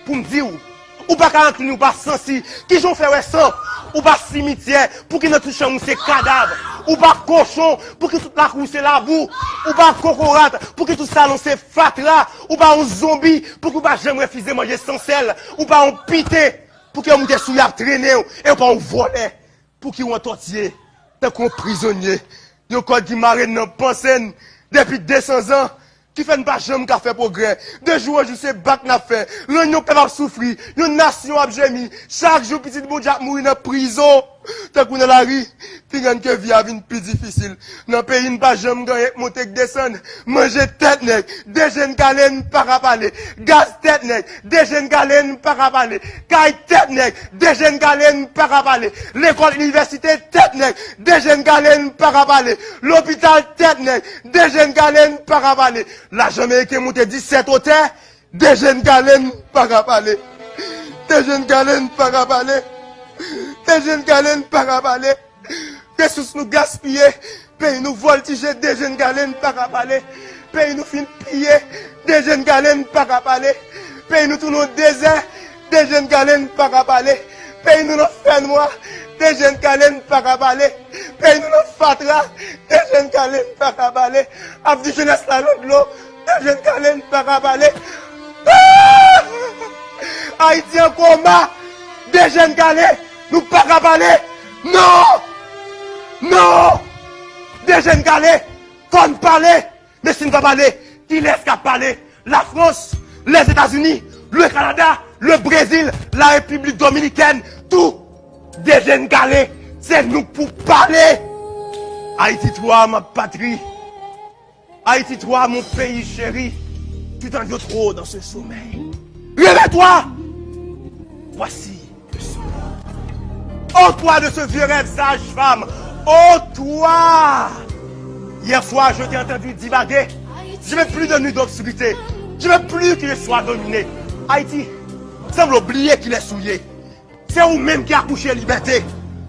pour me dire ou pas qu'à entrer ou pas sensi qui j'ont fait ça ou pas cimetière pour qu'il ne touche pas ces cadavres ou pas cochon pour que toute la cour c'est la boue ou pas cocorate pour que tout salon c'est fatra ou pas un zombie pour que pas jamais refuser manger sans sel ou pas un pité pour qu'il monte sous la traîner et pas un volet pour qu'il un tortier tant qu'on prisonnier yo code qui marine dans pensen depuis 200 ans qui fait pas jamais qu'a fait progrès. De jour en jour, c'est bac n'a fait. L'union peut souffrir. Une nation a gémi. Chaque jour, petit bon Jack mourir dans prison. Tant qu'on dans la rue, tu gagnes que vie a vie plus difficile. Dans le pays, pas jamais gagner, monter, descendre. Manger tête nègre. Des jeunes galènes par à parler. Gaz tête nègre. Des jeunes galènes par à parler. Caille tête nègre. Des jeunes galènes par à parler. L'école, université tête nègre. Des jeunes galènes par à parler. L'hôpital tête nègre. Des jeunes galènes par à parler. La Jamaïque est montée 17 hôtels. Des jeunes galènes par à parler. Des jeunes galènes par à parler. Des jeunes galènes par à parler. Ressources nous gaspiller. Pays nous voltiger. Des jeunes galènes par à parler. Pays nous fin piller. Des jeunes galènes par à parler. Pays nous tournons désert. Des jeunes galènes par à parler. Pays nous fait noir. Des jeunes galènes par à parler. Pays nous fatra. Des jeunes galènes par à parler. Abdi jeunesse la de l'eau. Des jeunes galènes par à parler. Haïti en combat. Des jeunes galets. Nous pas qu'à parler. Non! Non! Des jeunes galets, qu'on parler. Mais si nous pas parler, qui laisse qu'à parler? La France, les États-Unis, le Canada, le Brésil, la République Dominicaine, tout. Des jeunes galets, c'est nous pour parler. Haïti, toi, ma patrie. Haïti, toi, mon pays chéri. Tu t'en dis trop dans ce sommeil. Réveille-toi! Voici. Oh toi de ce vieux rêve sage-femme, oh toi! Hier soir, je t'ai entendu divaguer. Je ne veux plus de nuit d'obscurité. Je ne veux plus qu'il soit dominé. Haïti semble oublier qu'il est souillé. C'est vous-même qui a couché la liberté,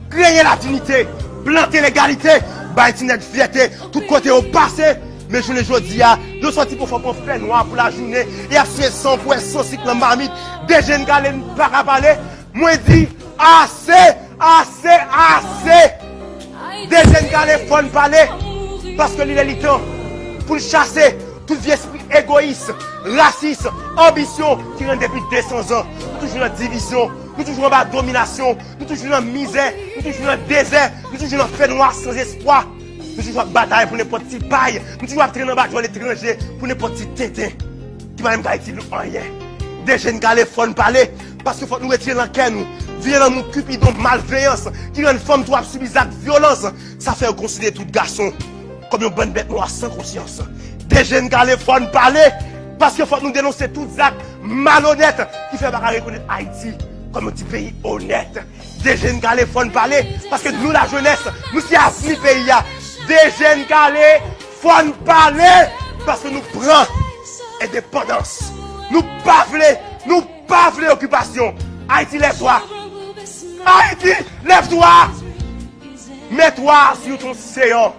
créé la dignité, planté l'égalité, Haïti n'est de fierté, tout côté au passé. Mais je ne dis pas, nous sortis pour faire un fait noir pour la journée, et à fait 100 pour un cycle en marmite, des jeunes galènes par à parler. Moi dis, assez! Des jeunes galets font parler parce que l'île temps pour chasser tout vieux esprit égoïste, raciste, ambition qui rend depuis 200 ans. Nous toujours dans division, nous toujours dans domination, nous toujours dans misère, nous toujours dans désert, nous toujours dans fait noir sans espoir. Nous toujours bataille pour n'importe qui paille, nous toujours traîner dans bataille à l'étranger pour n'importe qui tétin qui va même pas utile rien. Des jeunes galets font parler parce qu'il faut nous retirer dans cœur nous. Viens dans mon cupidon malveillance qui rend une femme toi subir acte violence. Ça fait considérer tout garçon comme une bonne bête noire sans conscience. Des jeunes galets font parler parce qu'il faut nous dénoncer tous les actes malhonnêtes qui fait pas reconnaître Haïti comme un petit pays honnête. Des jeunes galets font parler parce que nous la jeunesse, nous sommes avenir pays. Des jeunes galets font parler parce que nous prenons indépendance. Nous pas voulons occupation. Haïti, lève-toi. Haïti, lève-toi. Mets-toi sur ton séant.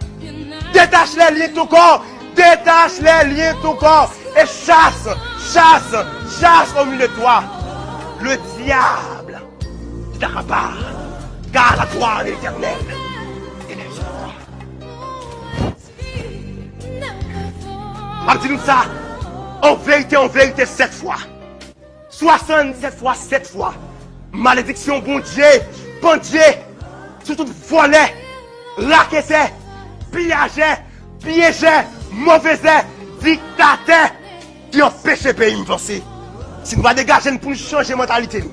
Détache les liens de ton corps. Détache les liens de ton corps. Et chasse au milieu de toi. Le diable qui t'accapare. Car la toi l'éternel. Dis-nous ça. En vérité, 7 fois. 77 fois, 7 fois. Malédiction, bon Dieu, sur tout volet, raqueté, piégé, mauvais, dictateur, qui ont péché le pays avancé. Si nous va dégager pour nous changer la mentalité,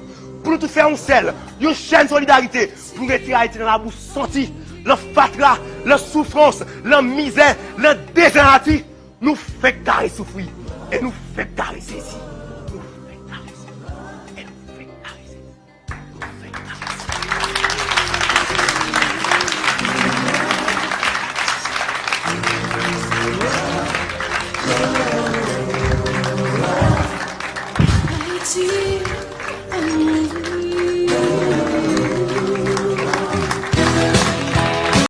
pour nous tout faire un seul, une chaîne de solidarité, pour retirer Haïti dans la bouche sentie, la fatra, la souffrance, la misère, la désert, nous fait carré souffrir et nous fait carré saisir.